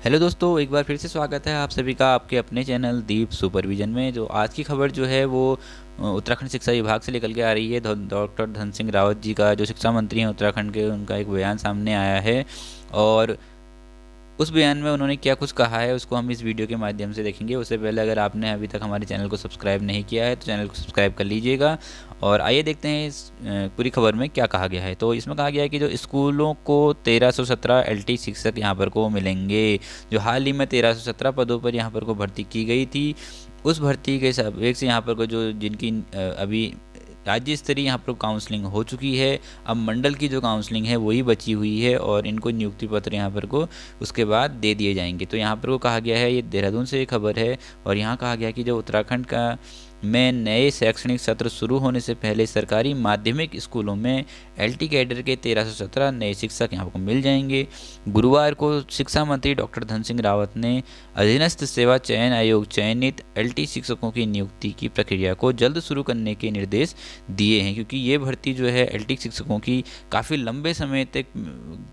Hello दोस्तों, एक बार फिर से स्वागत है आप सभी का आपके अपने चैनल दीप सुपरविजन में। जो आज की खबर जो है वो उत्तराखंड शिक्षा विभाग से निकल के आ रही है। डॉक्टर धन सिंह रावत जी का, जो शिक्षा मंत्री हैं उत्तराखंड के, उनका एक बयान सामने आया है और उस बयान में उन्होंने क्या कुछ कहा है उसको हम इस वीडियो के माध्यम से देखेंगे। उससे पहले अगर आपने अभी तक हमारे चैनल को सब्सक्राइब नहीं किया है तो चैनल को सब्सक्राइब कर लीजिएगा। और आइए देखते हैं इस पूरी खबर में क्या कहा गया है। तो इसमें कहा गया है कि जो स्कूलों को 1317 एलटी शिक्षक यहाँ पर को मिलेंगे। जो हाल ही में 1317 पदों पर यहाँ पर को भर्ती की गई थी, उस भर्ती के सापेक्ष यहाँ पर को जो जिनकी अभी राज्य स्तरीय यहाँ पर काउंसलिंग हो चुकी है, अब मंडल की जो काउंसलिंग है वही बची हुई है और इनको नियुक्ति पत्र यहाँ पर को उसके बाद दे दिए जाएंगे। तो यहाँ पर को कहा गया है, ये देहरादून से एक खबर है और यहाँ कहा गया कि जो उत्तराखंड का में नए शैक्षणिक सत्र शुरू होने से पहले सरकारी माध्यमिक स्कूलों में एलटी कैडर के 1317 नए शिक्षक यहाँ को मिल जाएंगे। गुरुवार को शिक्षा मंत्री डॉक्टर धन सिंह रावत ने अधीनस्थ सेवा चयन आयोग चयनित एलटी शिक्षकों की नियुक्ति की प्रक्रिया को जल्द शुरू करने के निर्देश दिए हैं, क्योंकि ये भर्ती जो है एलटी शिक्षकों की काफ़ी लंबे समय तक,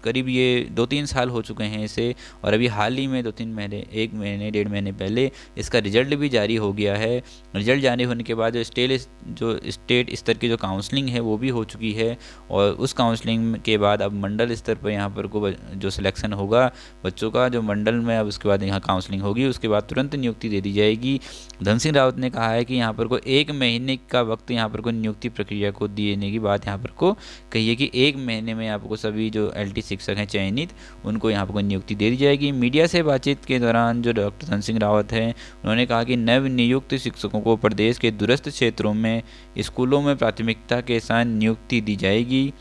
करीब ये 2-3 साल हो चुके हैं इसे, और अभी हाल ही में 2-3 महीने, 1 महीने 1.5 महीने पहले इसका रिजल्ट भी जारी हो गया है। रिजल्ट जारी होने के बाद जो स्टेट स्तर की जो काउंसलिंग है वो भी हो चुकी है और उस काउंसलिंग के बाद अब मंडल स्तर पर यहाँ पर को जो सिलेक्शन होगा बच्चों का, जो मंडल में अब उसके बाद यहाँ काउंसलिंग होगी, उसके बाद तुरंत नियुक्ति दे दी जाएगी। धन सिंह रावत ने कहा है कि यहाँ पर को 1 महीने का वक्त यहाँ पर को नियुक्ति प्रक्रिया को देने की बात यहाँ पर को कही है कि 1 महीने में आपको सभी जो एलटी शिक्षक हैं चयनित, उनको यहाँ पर को नियुक्ति दे दी जाएगी। मीडिया से बातचीत के दौरान जो डॉक्टर धन सिंह रावत हैं, उन्होंने कहा कि नव नियुक्त शिक्षकों को प्रदेश के दूरस्थ क्षेत्रों में स्कूलों में प्राथमिकता के साथ नियुक्ति दी जाएगी।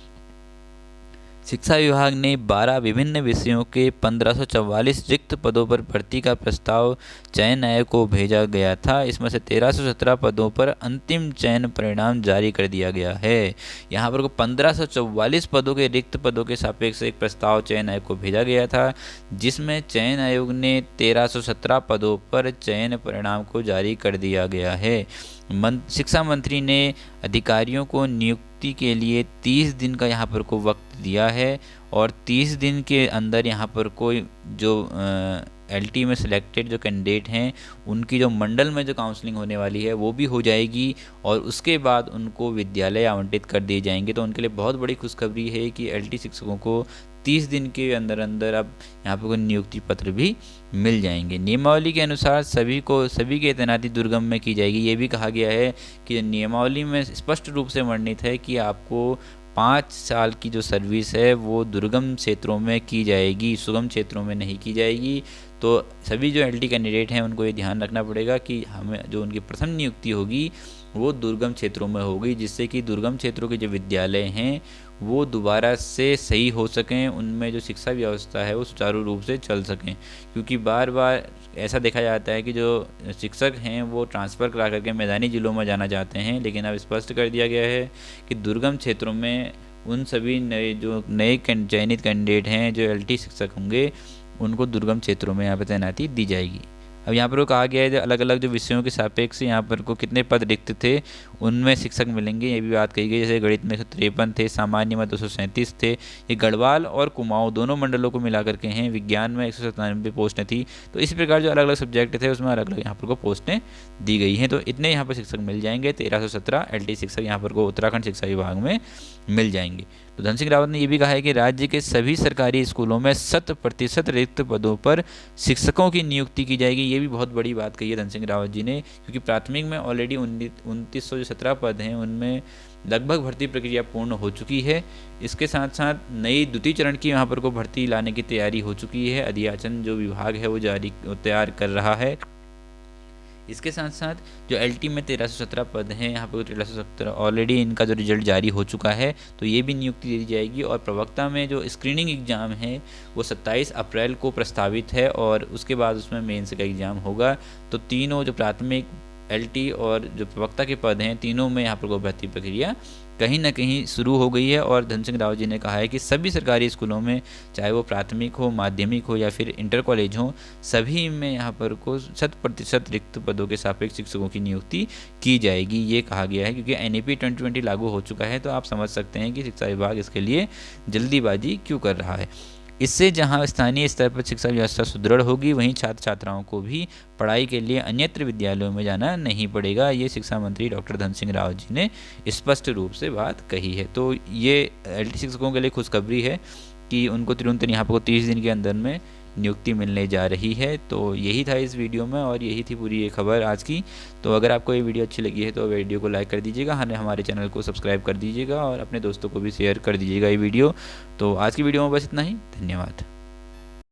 शिक्षा विभाग ने 12 विभिन्न विषयों के 1544 रिक्त पदों पर भर्ती का प्रस्ताव चयन आयोग को भेजा गया था। इसमें से 1317 पदों पर अंतिम चयन परिणाम जारी कर दिया गया है। यहाँ पर 1544 पदों के रिक्त पदों के सापेक्ष एक प्रस्ताव चयन आयोग को भेजा गया था, जिसमें चयन आयोग ने 1317 पदों पर चयन परिणाम को जारी कर दिया गया है। शिक्षा मंत्री ने अधिकारियों को नियुक्ति के लिए 30 दिन का यहाँ पर को वक्त दिया है और 30 दिन के अंदर यहाँ पर कोई जो एलटी में सिलेक्टेड जो कैंडिडेट हैं उनकी जो मंडल में जो काउंसलिंग होने वाली है वो भी हो जाएगी और उसके बाद उनको विद्यालय आवंटित कर दिए जाएंगे। तो उनके लिए बहुत बड़ी खुशखबरी है कि एलटी शिक्षकों को 30 दिन के अंदर अंदर अब यहाँ पर नियुक्ति पत्र भी मिल जाएंगे। नियमावली के अनुसार सभी की तैनाती दुर्गम में की जाएगी। ये भी कहा गया है कि नियमावली में स्पष्ट रूप से वर्णित है कि आपको 5 साल की जो सर्विस है वो दुर्गम क्षेत्रों में की जाएगी, सुगम क्षेत्रों में नहीं की जाएगी। तो सभी जो एलटी कैंडिडेट हैं उनको ये ध्यान रखना पड़ेगा कि हमें जो उनकी प्रथम नियुक्ति होगी वो दुर्गम क्षेत्रों में होगी, जिससे कि दुर्गम क्षेत्रों के जो विद्यालय हैं वो दोबारा से सही हो सकें, उनमें जो शिक्षा व्यवस्था है वो सुचारू रूप से चल सकें। क्योंकि बार बार ऐसा देखा जाता है कि जो शिक्षक हैं वो ट्रांसफ़र करा करके मैदानी ज़िलों में जाना चाहते हैं, लेकिन अब स्पष्ट कर दिया गया है कि दुर्गम क्षेत्रों में उन सभी नए चयनित कैंडिडेट हैं जो एलटी शिक्षक होंगे उनको दुर्गम क्षेत्रों में यहाँ पर तैनाती दी जाएगी। अब यहाँ पर वो कहा गया है अलग अलग जो विषयों के सापेक्ष यहाँ पर को कितने पद रिक्त थे उनमें शिक्षक मिलेंगे, ये भी बात कही गई। जैसे गणित में 153 थे, सामान्य में 237 थे, ये गढ़वाल और कुमाऊं दोनों मंडलों को मिला करके हैं। विज्ञान में 197 पोस्टें थी। तो इस प्रकार जो अलग अलग सब्जेक्ट थे उसमें अलग अलग यहाँ पर को पोस्टें दी गई हैं। तो इतने यहाँ पर शिक्षक मिल जाएंगे, 1317 एलटी शिक्षक यहाँ पर को उत्तराखंड शिक्षा विभाग में मिल जाएंगे। तो धन सिंह रावत ने यह भी कहा है कि राज्य के सभी सरकारी स्कूलों में 100% रिक्त पदों पर शिक्षकों की नियुक्ति की जाएगी। ये भी बहुत बड़ी बात कही है धन सिंह रावत जी ने, क्योंकि प्राथमिक में ऑलरेडी 2917 पद हैं, उनमें लगभग भर्ती प्रक्रिया पूर्ण हो चुकी है। इसके साथ साथ नई द्वितीय चरण की यहाँ पर को भर्ती लाने की तैयारी हो चुकी है। अधियाचन जो विभाग है वो तैयार कर रहा है। इसके साथ साथ जो एलटी में 1317 पद हैं, यहाँ पर 1317 ऑलरेडी इनका जो रिजल्ट जारी हो चुका है, तो ये भी नियुक्ति दे दी जाएगी। और प्रवक्ता में जो स्क्रीनिंग एग्ज़ाम है वो 27 अप्रैल को प्रस्तावित है और उसके बाद उसमें मेंस का एग्ज़ाम होगा। तो तीनों जो प्राथमिक, एलटी और जो प्रवक्ता के पद हैं, तीनों में यहाँ पर भर्ती प्रक्रिया कहीं ना कहीं शुरू हो गई है। और धन सिंह रावत जी ने कहा है कि सभी सरकारी स्कूलों में, चाहे वो प्राथमिक हो, माध्यमिक हो या फिर इंटर कॉलेज हो, सभी में यहाँ पर को 100% रिक्त पदों के सापेक्ष शिक्षकों की नियुक्ति की जाएगी, ये कहा गया है। क्योंकि एनईपी 2020 लागू हो चुका है, तो आप समझ सकते हैं कि शिक्षा विभाग इसके लिए जल्दीबाजी क्यों कर रहा है। इससे जहां स्थानीय स्तर पर शिक्षा व्यवस्था सुदृढ़ होगी, वहीं छात्र छात्राओं को भी पढ़ाई के लिए अन्यत्र विद्यालयों में जाना नहीं पड़ेगा। ये शिक्षा मंत्री डॉक्टर धन सिंह रावत जी ने स्पष्ट रूप से बात कही है। तो ये एलटी शिक्षकों के लिए खुशखबरी है कि उनको तुरंत यहाँ पर 30 दिन के अंदर में नियुक्ति मिलने जा रही है। तो यही था इस वीडियो में और यही थी पूरी ये खबर आज की। तो अगर आपको ये वीडियो अच्छी लगी है तो वीडियो को लाइक कर दीजिएगा, हमारे चैनल को सब्सक्राइब कर दीजिएगा और अपने दोस्तों को भी शेयर कर दीजिएगा ये वीडियो। तो आज की वीडियो में बस इतना ही। धन्यवाद।